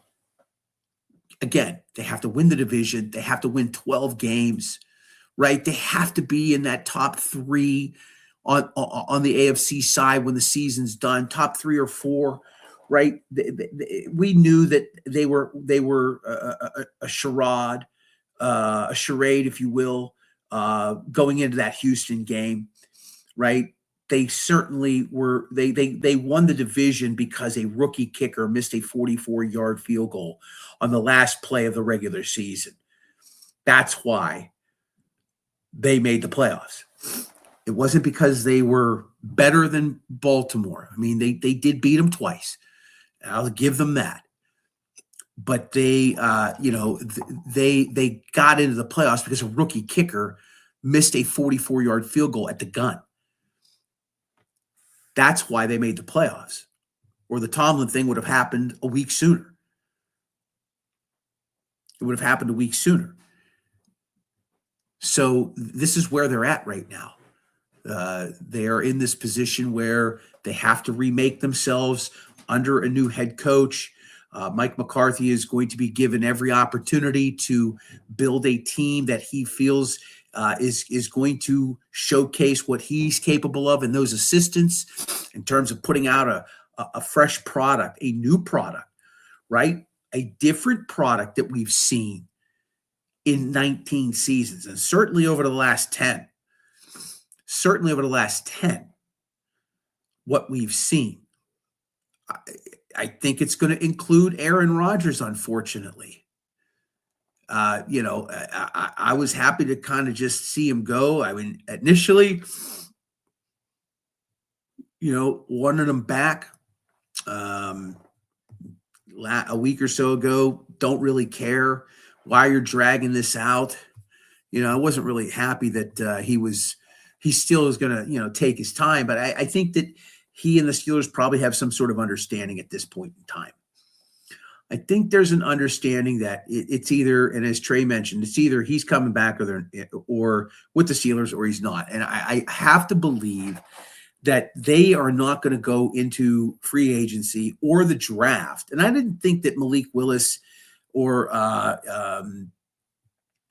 again, they have to win the division. They have to win 12 games, right? They have to be in that top 3 on the AFC side when the season's done, top 3 or 4, right? We knew that they were a charade, if you will, going into that Houston game, right? They certainly were. They won the division because a rookie kicker missed a 44-yard field goal on the last play of the regular season. That's why they made the playoffs. It wasn't because they were better than Baltimore. I mean, they did beat them twice. I'll give them that. But they got into the playoffs because a rookie kicker missed a 44-yard field goal at the gun. That's why they made the playoffs. Or the Tomlin thing would have happened a week sooner. It would have happened a week sooner. So this is where they're at right now. They are in this position where they have to remake themselves under a new head coach. Mike McCarthy is going to be given every opportunity to build a team that he feels is going to showcase what he's capable of, and those assistants in terms of putting out a fresh product, a new product, right? A different product that we've seen in 19 seasons, and certainly over the last 10. Certainly over the last 10, what we've seen. I think it's going to include Aaron Rodgers, unfortunately. I was happy to kind of just see him go. I mean, initially, wanted him back a week or so ago. Don't really care why you're dragging this out. I wasn't really happy that he still is going to, take his time. But I think that he and the Steelers probably have some sort of understanding at this point in time. I think there's an understanding that it's either, and as Trey mentioned, it's either he's coming back or with the Steelers or he's not. And I have to believe that they are not going to go into free agency or the draft. And I didn't think that Malik Willis or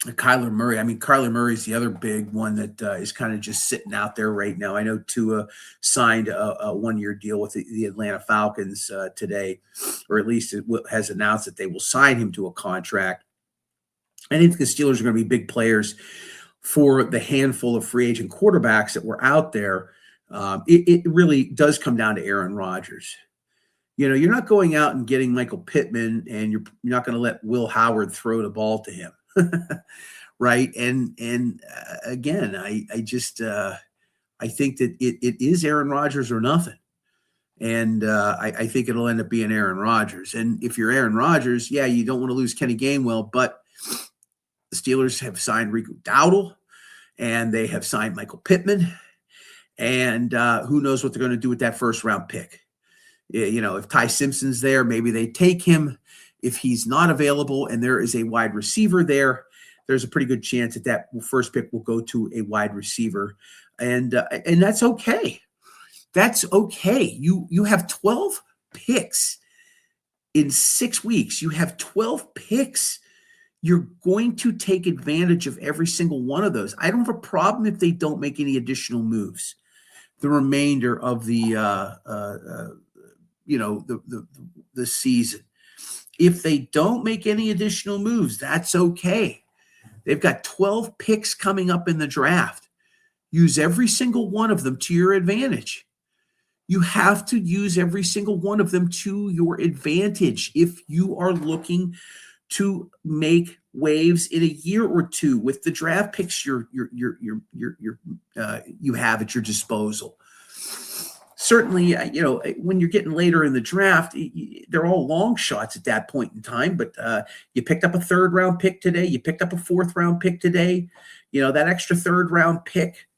Kyler Murray. I mean, Kyler Murray's the other big one that is kind of just sitting out there right now. I know Tua signed a one-year deal with the Atlanta Falcons today, or at least it has announced that they will sign him to a contract. I think the Steelers are going to be big players for the handful of free agent quarterbacks that were out there. It really does come down to Aaron Rodgers. You're not going out and getting Michael Pittman, and you're not going to let Will Howard throw the ball to him. Right. And again, I think that it is Aaron Rodgers or nothing. And I think it'll end up being Aaron Rodgers. And if you're Aaron Rodgers, yeah, you don't want to lose Kenny Gainwell, but the Steelers have signed Rico Dowdle and they have signed Michael Pittman. And who knows what they're going to do with that first round pick. If Ty Simpson's there, maybe they take him. If he's not available and there is a wide receiver there, there's a pretty good chance that first pick will go to a wide receiver. And that's okay. That's okay. You have 12 picks in 6 weeks. You have 12 picks. You're going to take advantage of every single one of those. I don't have a problem if they don't make any additional moves the remainder of the season. If they don't make any additional moves, that's okay. They've got 12 picks coming up in the draft. Use every single one of them to your advantage. You have to use every single one of them to your advantage if you are looking to make waves in a year or two with the draft picks you have at your disposal. Certainly, when you're getting later in the draft, they're all long shots at that point in time. But you picked up a 3rd round pick today. You picked up a 4th round pick today. That extra 3rd round pick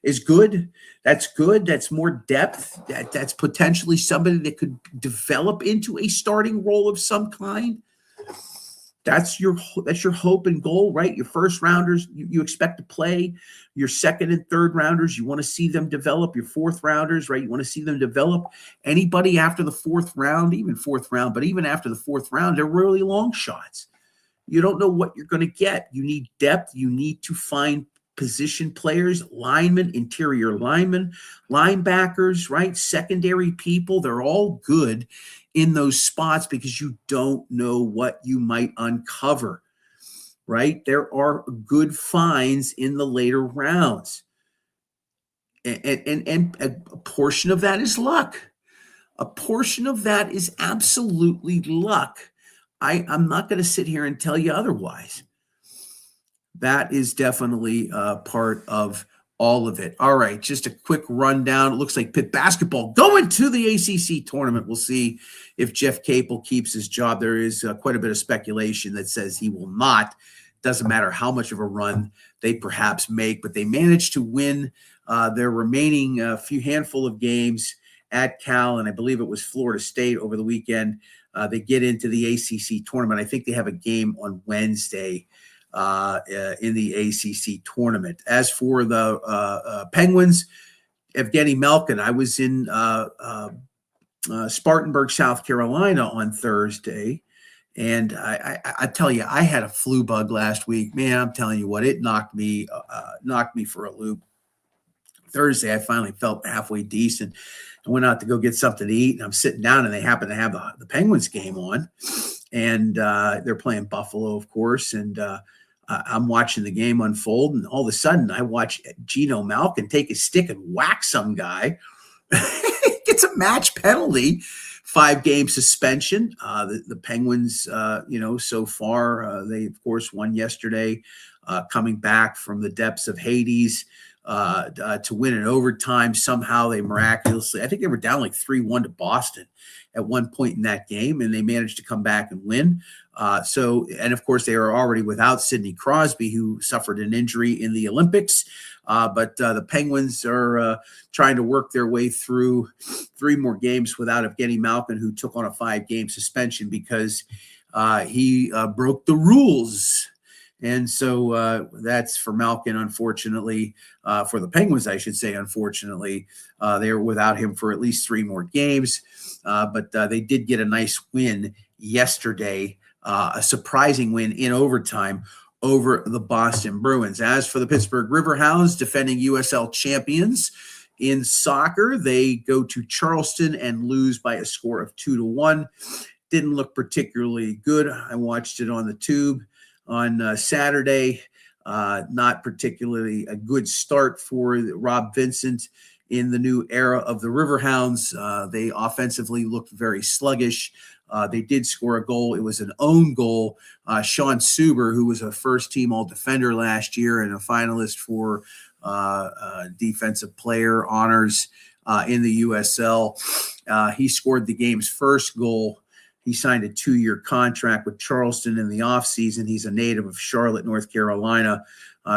is good. That's good. That's more depth. That's potentially somebody that could develop into a starting role of some kind. That's your hope and goal, right? Your first rounders, you expect to play. Your 2nd and 3rd rounders, you want to see them develop. Your 4th rounders, right? You want to see them develop. Anybody after the 4th round, even 4th round, but even after the 4th round, they're really long shots. You don't know what you're going to get. You need depth. You need to find position players, linemen, interior linemen, linebackers, right? Secondary people. They're all good in those spots because you don't know what you might uncover, right? There are good finds in the later rounds. And a portion of that is luck. A portion of that is absolutely luck. I'm not going to sit here and tell you otherwise. That is definitely part of all of it. All right, just a quick rundown. It looks like Pitt basketball going to the ACC tournament. We'll see if Jeff Capel keeps his job. There is quite a bit of speculation that says he will not. Doesn't matter how much of a run they perhaps make, but they managed to win their remaining few handful of games at Cal, and I believe it was Florida State over the weekend. They get into the ACC tournament. I think they have a game on Wednesday in the ACC tournament. As for the Penguins, Evgeny Malkin, I was in Spartanburg, South Carolina on Thursday, and I tell you, I had a flu bug last week. Man, I'm telling you what, it knocked me for a loop. Thursday, I finally felt halfway decent. I went out to go get something to eat, and I'm sitting down, and they happen to have the Penguins game on, and they're playing Buffalo, of course, and I'm watching the game unfold, and all of a sudden I watch Geno Malkin take his stick and whack some guy. Gets a match penalty, 5-game suspension. The Penguins, so far, they, of course, won yesterday, coming back from the depths of Hades to win in overtime. Somehow they miraculously, I think they were down like 3-1 to Boston at one point in that game, and they managed to come back and win. And of course, they are already without Sidney Crosby, who suffered an injury in the Olympics. But the Penguins are trying to work their way through 3 more games without Evgeny Malkin, who took on a 5-game suspension because he broke the rules. And so that's for Malkin, unfortunately. For the Penguins, I should say, unfortunately. They were without him for at least 3 more games. But they did get a nice win yesterday, a surprising win in overtime over the Boston Bruins. As for the Pittsburgh Riverhounds, defending USL champions in soccer, they go to Charleston and lose by a score of 2-1. Didn't look particularly good. I watched it on the tube on Saturday. Not particularly a good start for Rob Vincent in the new era of the Riverhounds. They offensively looked very sluggish. They did score a goal. It was an own goal. Sean Suber, who was a first-team All-Defender last year and a finalist for defensive player honors in the USL, he scored the game's first goal. He signed a 2-year contract with Charleston in the offseason. He's a native of Charlotte, North Carolina.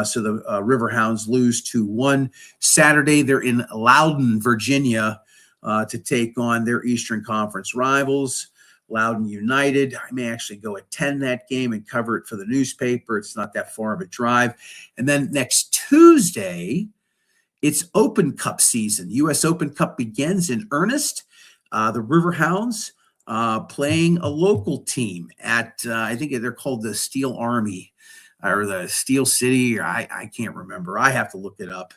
So the Riverhounds lose 2-1. Saturday, they're in Loudoun, Virginia, to take on their Eastern Conference rivals, Loudoun United. I may actually go attend that game and cover it for the newspaper. It's not that far of a drive. And then next Tuesday, it's Open Cup season. U.S. Open Cup begins in earnest. The Riverhounds playing a local team at, I think they're called the Steel Army or the Steel City. Or I can't remember. I have to look it up.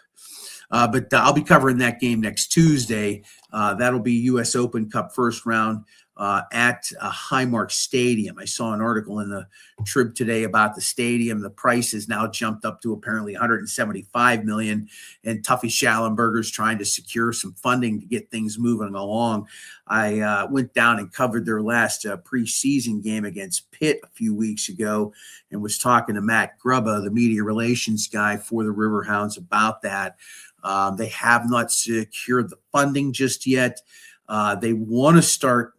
But I'll be covering that game next Tuesday. That'll be U.S. Open Cup first round. at Highmark Stadium. I saw an article in the Trib today about the stadium. The price has now jumped up to apparently $175 million, and Tuffy Schallenberger's trying to secure some funding to get things moving along. I went down and covered their last preseason game against Pitt a few weeks ago and was talking to Matt Grubba, the media relations guy for the Riverhounds, about that. They have not secured the funding just yet. They want to start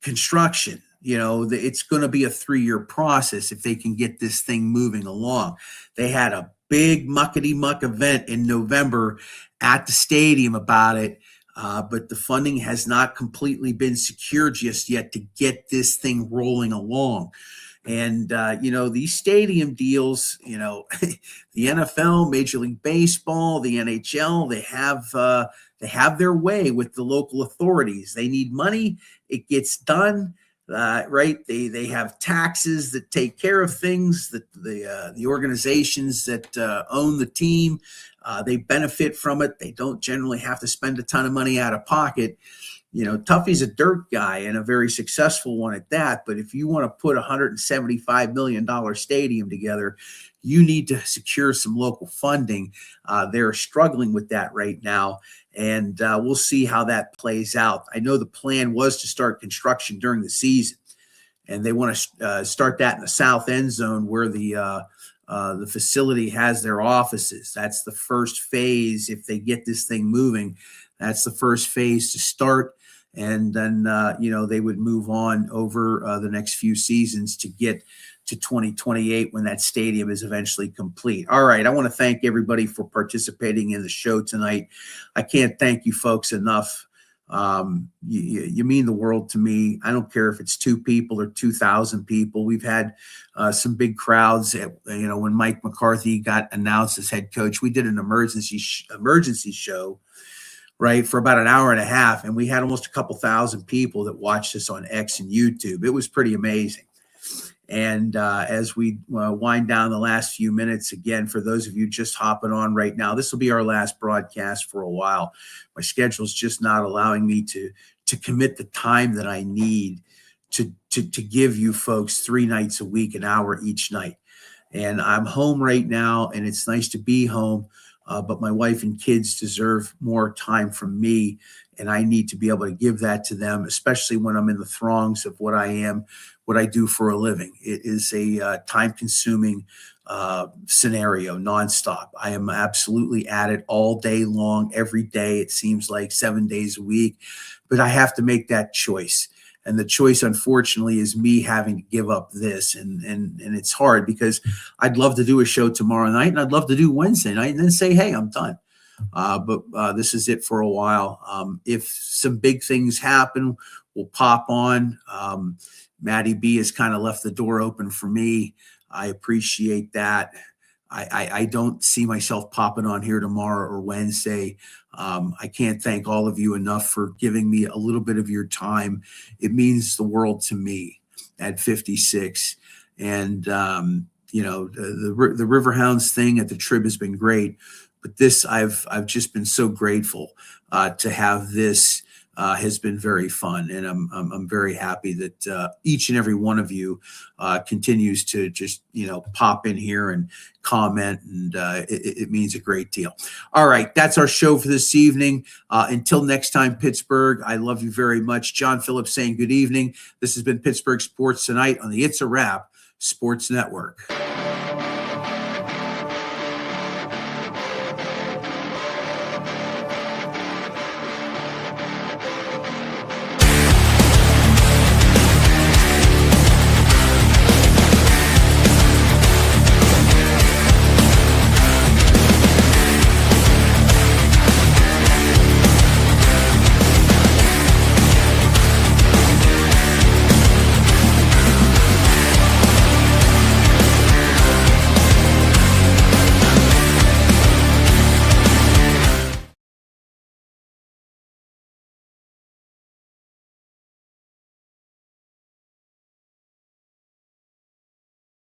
construction. It's going to be a 3-year process if they can get this thing moving along. They had a big muckety-muck event in November at the stadium about it, but the funding has not completely been secured just yet to get this thing rolling along. And, these stadium deals, the NFL, Major League Baseball, the NHL, they have their way with the local authorities. They need money. It gets done, right? They have taxes that take care of things, that the organizations that own the team, they benefit from it. They don't generally have to spend a ton of money out of pocket. Tuffy's a dirt guy and a very successful one at that. But if you want to put a $175 million stadium together, you need to secure some local funding. They're struggling with that right now, and we'll see how that plays out. I know the plan was to start construction during the season, and they want to start that in the south end zone where the facility has their offices. That's the first phase. If they get this thing moving, that's the first phase to start. And then, they would move on over the next few seasons to get to 2028 when that stadium is eventually complete. All right. I want to thank everybody for participating in the show tonight. I can't thank you folks enough. You mean the world to me. I don't care if it's 2 people or 2,000 people. We've had some big crowds. When Mike McCarthy got announced as head coach, we did an emergency show, right, for about an hour and a half, and we had almost a couple thousand people that watched us on X and YouTube. It was pretty amazing. And as we wind down the last few minutes, again, for those of you just hopping on right now, this will be our last broadcast for a while. My schedule's just not allowing me to commit the time that I need to give you folks 3 nights a week, an hour each night. And I'm home right now, and it's nice to be home. But my wife and kids deserve more time from me, and I need to be able to give that to them, especially when I'm in the throngs of what I do for a living. It is a time-consuming scenario, nonstop. I am absolutely at it all day long, every day. It seems like 7 days a week, but I have to make that choice. And the choice, unfortunately, is me having to give up this. And it's hard because I'd love to do a show tomorrow night, and I'd love to do Wednesday night and then say, hey, I'm done. But this is it for a while. If some big things happen, we'll pop on. Maddie B has kind of left the door open for me. I appreciate that. I don't see myself popping on here tomorrow or Wednesday. I can't thank all of you enough for giving me a little bit of your time. It means the world to me at 56. And, the Riverhounds thing at the Trib has been great. But this, I've just been so grateful to have this. Has been very fun, and I'm very happy that each and every one of you continues to just pop in here and comment, and it means a great deal. All right, that's our show for this evening. Until next time, Pittsburgh, I love you very much. John Phillips saying good evening. This has been Pittsburgh Sports Tonight on the It's a Wrap Sports Network.